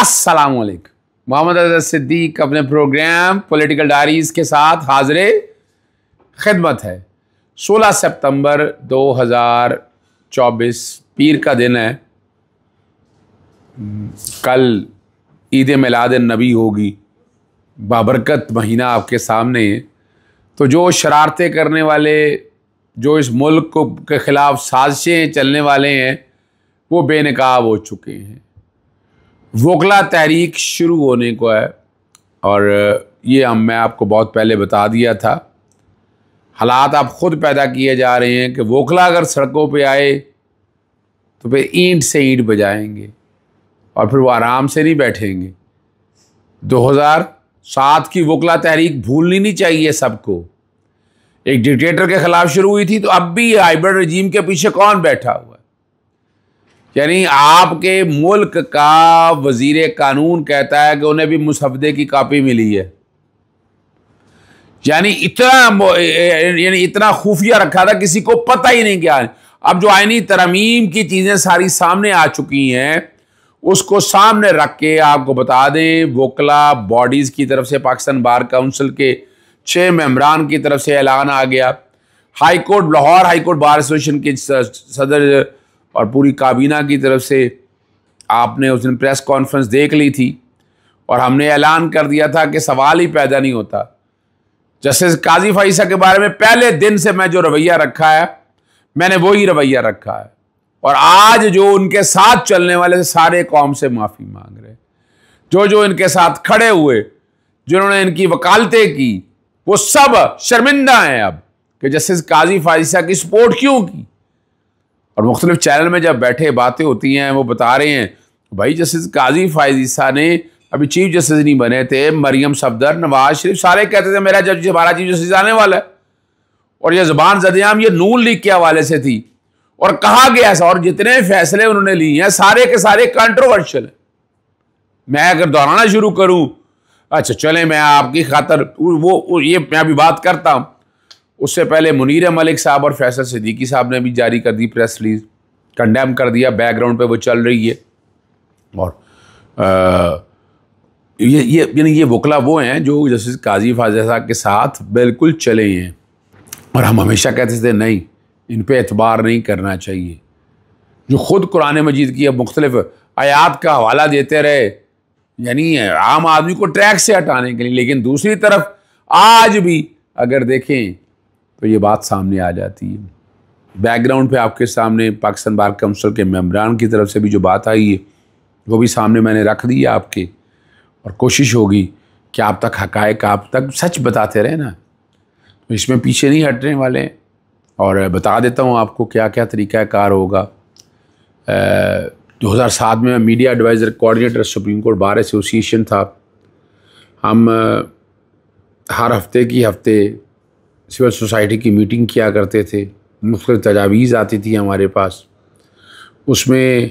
अस्सलाम वालेकुम। मोहम्मद अज़हर सिद्दीक अपने प्रोग्राम पॉलिटिकल डायरीज के साथ हाज़िर खिदमत है। 16 सितंबर 2024 पीर का दिन है। कल ईद मिलाद नबी होगी, बाबरकत महीना आपके सामने है। तो जो शरारतें करने वाले, जो इस मुल्क के ख़िलाफ़ साजिशें चलने वाले हैं, वो बेनकाब हो चुके हैं। वोकला तहरीक शुरू होने को है और ये मैं आपको बहुत पहले बता दिया था। हालात आप ख़ुद पैदा किए जा रहे हैं कि वोकला अगर सड़कों पे आए तो फिर ईंट से ईंट बजाएंगे और फिर वो आराम से नहीं बैठेंगे। 2007 की वोकला तहरीक भूलनी नहीं चाहिए सबको। एक डिक्टेटर के ख़िलाफ़ शुरू हुई थी, तो अब भी हाइब्रिड रजीम के पीछे कौन बैठा हुआ है? यानी आपके मुल्क का वज़ीर कानून कहता है कि उन्हें भी मुसवदे की कॉपी मिली है। यानी इतना खुफिया रखा था, किसी को पता ही नहीं क्या है। अब जो आईनी तरमीम की चीज़ें सारी सामने आ चुकी हैं, उसको सामने रख के आपको बता दें, वोकला बॉडीज़ की तरफ से पाकिस्तान बार काउंसिल के 6 मेंबरान की तरफ से ऐलान आ गया। High court, Lahore high court bar association के सदर और पूरी काबीना की तरफ से आपने उस दिन प्रेस कॉन्फ्रेंस देख ली थी और हमने ऐलान कर दिया था कि सवाल ही पैदा नहीं होता। जस्टिस काजी फाइसा के बारे में पहले दिन से मैं जो रवैया रखा है, मैंने वही रवैया रखा है। और आज जो उनके साथ चलने वाले सारे कौम से माफ़ी मांग रहे, जो इनके साथ खड़े हुए, जिन्होंने इनकी वकालतें की, वो सब शर्मिंदा हैं अब कि जस्टिस काजी फाइसा की सपोर्ट क्यों की। और मुख्तलिफ चैनल में जब बैठे बातें होती हैं, वो बता रहे हैं भाई जस्टिस काजी फाइसा ने अभी चीफ जस्टिस नहीं बने थे, मरियम सफदर, नवाज शरीफ सारे कहते थे मेरा जज हमारा चीफ जस्टिस आने वाला है। और ये ज़बान ज़दियाम ये नून लीग के हवाले से थी और कहा गया ऐसा, और जितने फैसले उन्होंने लिए हैं सारे के सारे कंट्रोवर्शियल हैं। मैं अगर दोहराना शुरू करूं, अच्छा चले मैं आपकी खातर वो ये मैं अभी बात करता हूं। उससे पहले मुनीर मलिक साहब और फैसल सिद्दीकी साहब ने भी जारी कर दी प्रेस रिलीज, कंडेम कर दिया, बैकग्राउंड पे वो चल रही है। और ये वकला वो हैं जो जस्टिस काजी फाइसा के साथ बिल्कुल चले हैं और हम हमेशा कहते थे नहीं, इन पे एतबार नहीं करना चाहिए। जो ख़ुद कुरान मजीद की अब मुख्तलिफ आयात का हवाला देते रहे, यानी आम आदमी को ट्रैक से हटाने के लिए। लेकिन दूसरी तरफ आज भी अगर देखें तो ये बात सामने आ जाती है। बैकग्राउंड पे आपके सामने पाकिस्तान बार काउंसिल के मेंबरान की तरफ से भी जो बात आई है, वो भी सामने मैंने रख दी है आपके, और कोशिश होगी कि आप तक हक़ाइक़, आप तक सच बताते रहे ना। तो इसमें पीछे नहीं हटने वाले हैं। और बता देता हूँ आपको क्या क्या तरीक़ाकार होगा। 2007 में मैं media adviser coordinator supreme court bar association था। हम हर हफ्ते सिविल सोसाइटी की मीटिंग किया करते थे, मुख्तलिफ तजावीज़ आती थी हमारे पास। उसमें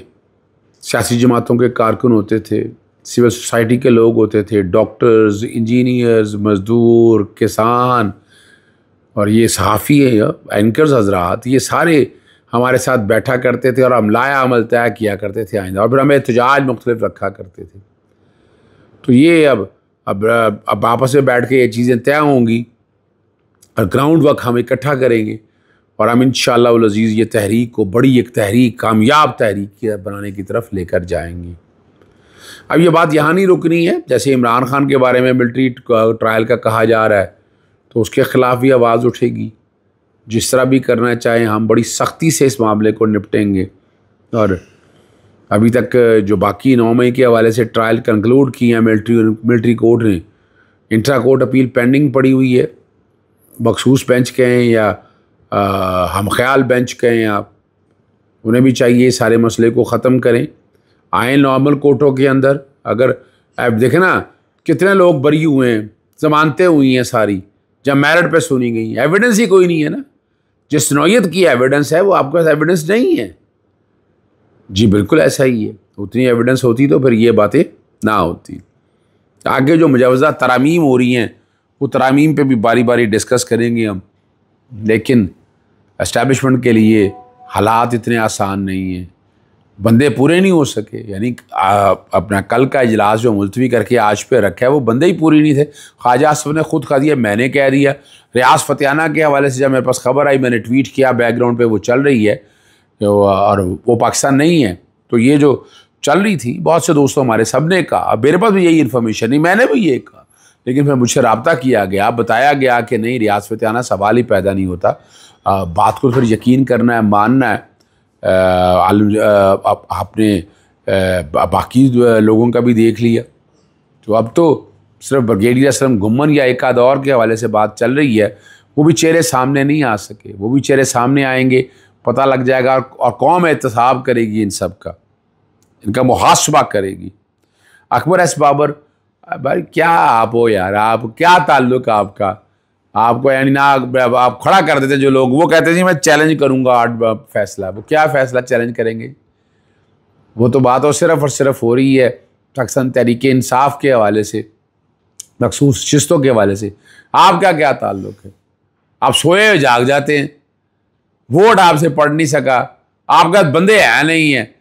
सियासी जमातों के कारकुन होते थे, सिविल सोसाइटी के लोग होते थे, डॉक्टर्स, इंजीनियर्स, मज़दूर, किसान और ये सहाफ़ी एंकर्स हज़रात, ये सारे हमारे साथ बैठा करते थे और हम लाया अमल तय किया करते थे आइंदा, और फिर हमें एहतजाज मुख्तलिफ रखा करते थे। तो ये अब आपस में बैठ के ये चीज़ें तय होंगी और ग्राउंड वर्क हम इकट्ठा करेंगे और हम इंशाअल्लाह उल अज़ीज़ ये तहरीक को बड़ी एक तहरीक, कामयाब तहरीक बनाने की तरफ लेकर जाएंगे। अब ये बात यहाँ नहीं रुकनी है। जैसे इमरान खान के बारे में मिलिट्री ट्रायल का कहा जा रहा है, तो उसके ख़िलाफ़ भी आवाज़ उठेगी। जिस तरह भी करना चाहें, हम बड़ी सख्ती से इस मामले को निपटेंगे। और अभी तक जो बाकी 9 मई के हवाले से ट्रायल कंक्लूड किए हैं मिलिट्री कोर्ट ने, इंट्रा कोर्ट अपील पेंडिंग पड़ी हुई है। मखसूस बेंच कहें या हम ख्याल बेंच कहें, आप उन्हें भी चाहिए सारे मसले को ख़त्म करें, आए नॉर्मल कोर्टों के अंदर। अगर आप देखें ना कितने लोग बरी हुए हैं, ज़मानतें हुई हैं सारी, जब मेरिट पे सुनी गई, एविडेंस ही कोई नहीं है ना। जिस नौयत की एविडेंस है वो आपके पास एविडेंस नहीं है। जी बिल्कुल ऐसा ही है। उतनी एविडेंस होती तो फिर ये बातें ना होती। आगे जो मुजवज़ा तरामीम हो रही हैं, वो तरामीम पे भी बारी बारी डिस्कस करेंगे हम। लेकिन एस्टैब्लिशमेंट के लिए हालात इतने आसान नहीं हैं। बंदे पूरे नहीं हो सके, यानी अपना कल का इजलास जो मुलतवी करके आज पे रखा है वो बंदे ही पूरी नहीं थे। ख्वाजा आसफ ने खुद कह दिया, मैंने कह दिया। रियाज फतेहाना के हवाले से जब मेरे पास खबर आई, मैंने ट्वीट किया, बैकग्राउंड पे वो चल रही है और वो पाकिस्तान नहीं है। तो ये जो चल रही थी, बहुत से दोस्तों हमारे सब ने कहा, मेरे पास भी यही इन्फॉर्मेशन नहीं, मैंने भी ये कहा, लेकिन फिर मुझसे रब्ता किया गया, बताया गया कि नहीं, रियाज फतेहाना सवाल ही पैदा नहीं होता। बात को फिर यकीन करना है, मानना है। आपने बाकी लोगों का भी देख लिया। तो अब तो सिर्फ ब्रिगेडियर असलम गुम्मन या एक आध और के हवाले से बात चल रही है, वो भी चेहरे सामने नहीं आ सके। वो भी चेहरे सामने आएंगे, पता लग जाएगा, और कौम एहतसाब करेगी इन सब का, इनका मुहासबा करेगी। अकबर एस बाबर, भाई क्या आप हो यार, आप क्या ताल्लुक आपका, आपको यानी ना आप खड़ा कर देते जो लोग, वो कहते जी मैं चैलेंज करूंगा 8 फैसला। वो क्या फैसला चैलेंज करेंगे? वो तो बात सिर्फ और सिर्फ हो रही है पाकिस्तान तहरीक इंसाफ के हवाले से, मखसूस शिस्तों के हवाले से। आपका क्या ताल्लुक है? आप सोए हुए जाग जाते हैं, वोट आपसे पढ़ नहीं सका, आपका बंदे हैं नहीं है,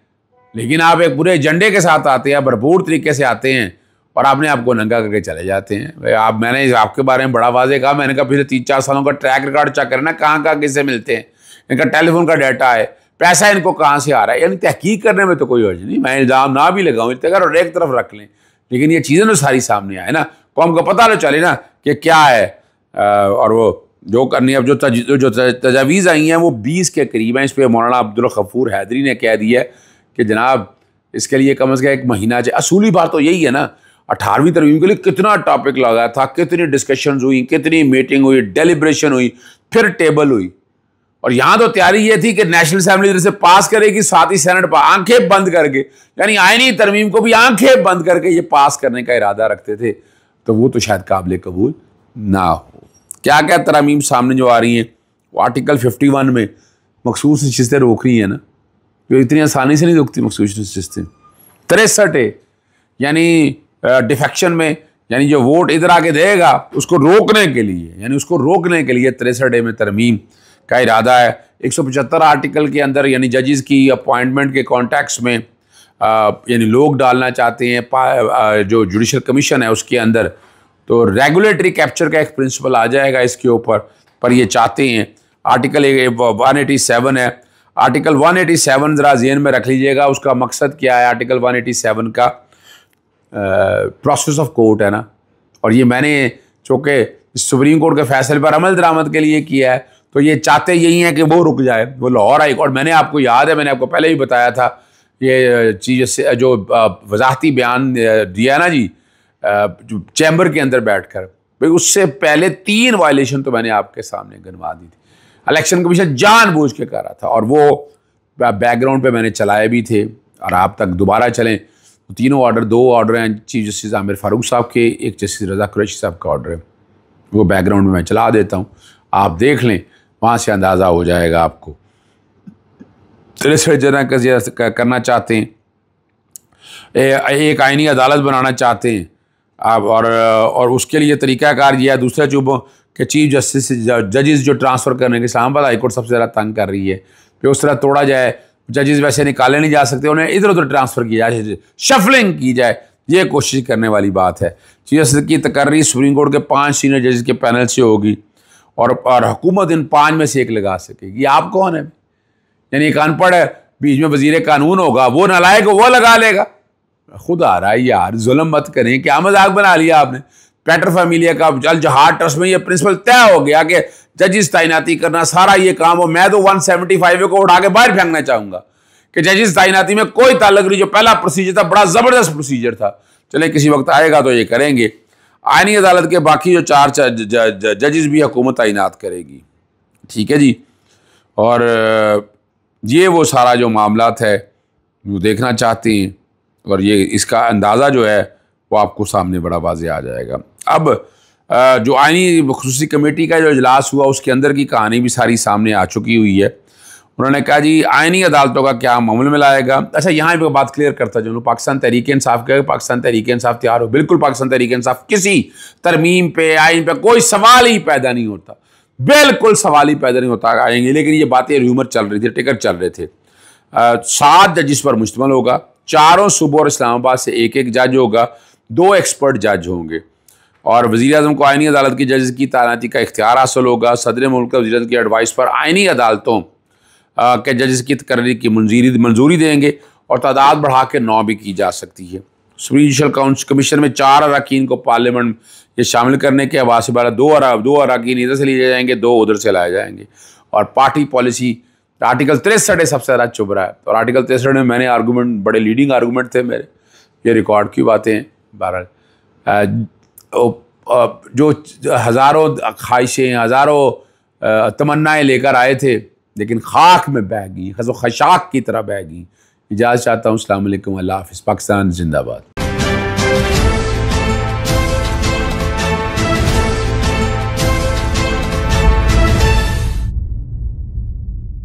लेकिन आप एक पूरे एजेंडे के साथ आते हैं, भरपूर तरीके से आते हैं और आपने आपको नंगा करके चले जाते हैं। मैंने आपके बारे में बड़ा वाजे कहा, मैंने कहा पिछले 3-4 सालों का ट्रैक रिकॉर्ड चेक करना, कहाँ किससे मिलते हैं, इनका टेलीफोन का डाटा है, पैसा इनको कहाँ से आ रहा है। यानी तहकीक करने में तो कोई अर्ज नहीं, मैं इल्ज़ाम ना भी लगाऊँ, इतने और एक तरफ रख लें, लेकिन ये चीज़ें तो सारी सामने आए ना, कौम को पता तो चले ना कि क्या है। और वो जो करनी, अब जो तजावीज़ आई हैं वो 20 के करीब हैं। इस पर मौलाना अब्दुल गफूर हैदरी ने कह दिया कि जनाब इसके लिए कम से कम 1 महीना चाहिए। असूली बात तो यही है ना, 18वीं तरमीम के लिए कितना टॉपिक लगा था, कितनी डिस्कशन हुई, कितनी मीटिंग हुई, डेलिब्रेशन हुई, फिर टेबल हुई। और यहाँ तो तैयारी ये थी कि नेशनल असेंबली से पास करेगी, साथ ही सेनेट पर आंखें बंद करके, यानी आईनी तरमीम को भी आंखें बंद करके ये पास करने का इरादा रखते थे। तो वो तो शायद काबिल कबूल ना हो। क्या क्या तरमीम सामने जो आ रही हैं, वो आर्टिकल 51 में मखसूस नशिस्तें रोक रही हैं ना, जो इतनी आसानी से नहीं रुकती मखसूस नशिस्तें। 63 यानी डिफेक्शन में, यानी जो वोट इधर आके देगा उसको रोकने के लिए, यानी उसको रोकने के लिए 63 में तरमीम का इरादा है। 175 आर्टिकल के अंदर यानी जजेस की अपॉइंटमेंट के कॉन्टेक्स्ट में यानी लोग डालना चाहते हैं जो जुडिशल कमीशन है उसके अंदर। तो रेगुलेटरी कैप्चर का एक प्रिंसिपल आ जाएगा इसके ऊपर, पर ये चाहते हैं। आर्टिकल 187 है, आर्टिकल 187 ज़रा ज़हन में रख लीजिएगा, उसका मकसद क्या है। आर्टिकल 187 का प्रोसेस ऑफ कोर्ट है ना, और ये मैंने चूँकि सुप्रीम कोर्ट के फैसले पर अमल दरामद के लिए किया है, तो ये चाहते यही हैं कि वो रुक जाए। वो लाहौर हाई कोर्ट, मैंने आपको याद है, मैंने आपको पहले ही बताया था, ये चीज़ जो वजाहती बयान दिया ना जी चैम्बर के अंदर बैठकर, भाई उससे पहले 3 वायलेशन तो मैंने आपके सामने गिनवा दी थी। इलेक्शन कमीशन जानबूझ के कर रहा था, और वो बैकग्राउंड पे मैंने चलाए भी थे, और आप तक दोबारा चलें तो 3 ऑर्डर, 2 ऑर्डर हैं चीफ जस्टिस आमिर फारूक साहब के, एक जस्टिस रज़ा कुरैशी साहब का ऑर्डर है, वो बैकग्राउंड में मैं चला देता हूँ, आप देख लें, वहाँ से अंदाज़ा हो जाएगा आपको। 63 जना करना चाहते हैं, एक आइनी अदालत बनाना चाहते हैं आप, और उसके लिए तरीक़ाकार यह है। दूसरा चूबों कि चीफ जस्टिस जजेस जो ट्रांसफ़र करने के इस्लामाबाद हाई कोर्ट सबसे ज़्यादा तंग कर रही है, फिर उस तरह तोड़ा जाए, जजेस वैसे निकाले नहीं जा सकते, उन्हें इधर उधर ट्रांसफ़र किया जाए, शफलिंग की जाए, ये कोशिश करने वाली बात है। चीफ जस्टिस की तकर्री सुप्रीम कोर्ट के 5 सीनियर जजेस के पैनल से होगी, और हुकूमत इन 5 में से एक लगा सकेगी। आप कौन है? यानी एक अनपढ़ है, बीच में वजीर कानून होगा, वो नालायक वो लगा लेगा। खुद आ रहा है यार, जुल्म मत करें, क्या मजाक बना लिया आपने। पैटर फैमिलिया का अल जहाद ट्रस्ट में ये प्रिंसिपल तय हो गया कि जजेस तैनाती करना सारा ये काम हो। मैं तो 175 को उठा के बाहर फेंकना चाहूंगा कि जजेस तैनाती में कोई ताल्लुक नहीं। जो पहला प्रोसीजर था बड़ा जबरदस्त प्रोसीजर था, चले किसी वक्त आएगा तो ये करेंगे। आईनी अदालत के बाकी जो 4 जजेस भी हुकूमत तैनात करेगी, ठीक है जी। और ये वो सारा जो मामलात है वो देखना चाहते हैं, और ये इसका अंदाज़ा जो है वो आपको सामने बड़ा वाज़े आ जाएगा। अब जो आईनी खुसूसी कमेटी का जो इजलास हुआ उसके अंदर की कहानी भी सारी सामने आ चुकी हुई है। उन्होंने कहा जी आईनी अदालतों का क्या मामले में लाएगा। अच्छा, यहाँ पर बात क्लियर करता जो पाकिस्तान तहरीक इंसाफ का, पाकिस्तान तहरीक इंसाफ तैयार हो, बिल्कुल पाकिस्तान तहरीक इंसाफ किसी तरमीम पे आइन पे कोई सवाल ही पैदा नहीं होता, बिल्कुल सवाल ही पैदा नहीं होता आएंगे। लेकिन ये बातें र्यूमर चल रही थी, टिकट चल रहे थे। 7 जजिस पर मुश्तमिल होगा। चारों सूबों और इस्लामाबाद से एक एक जज होगा, 2 एक्सपर्ट जज होंगे और वज़ीर-ए-आज़म को आइनी अदालत की जजेस की तैनाती का इख्तियार हासिल होगा। सदर मुल्क का वज़ीर-ए-आज़म की एडवाइस पर आइनी अदालतों के जजेस की तकर्री की मंजूरी देंगे और तादाद बढ़ा के 9 भी की जा सकती है। सुप्रीम जुडिशल कमीशन में 4 अरकान को पार्लियामेंट ये शामिल करने के हवाले से 2 अरकान इधर से लिए जाएंगे, 2 उधर से लाए जाएंगे। और पार्टी पॉलिसी आर्टिकल 63 सबसे ज़्यादा चुभ रहा है और आर्टिकल 63 में मैंने आर्गूमेंट, बड़े लीडिंग आर्गूमेंट थे मेरे, ये रिकॉर्ड की बातें हैं। बहरहाल जो हज़ारों ख्वाहिशें, हज़ारों तमन्नाएँ लेकर आए थे लेकिन खाक में बह गई, खशाक की तरह बह गई। इजाज़त चाहता हूँ। अस्सलाम वालेकुम, अल्लाह हाफ़िज़। पाकिस्तान जिंदाबाद।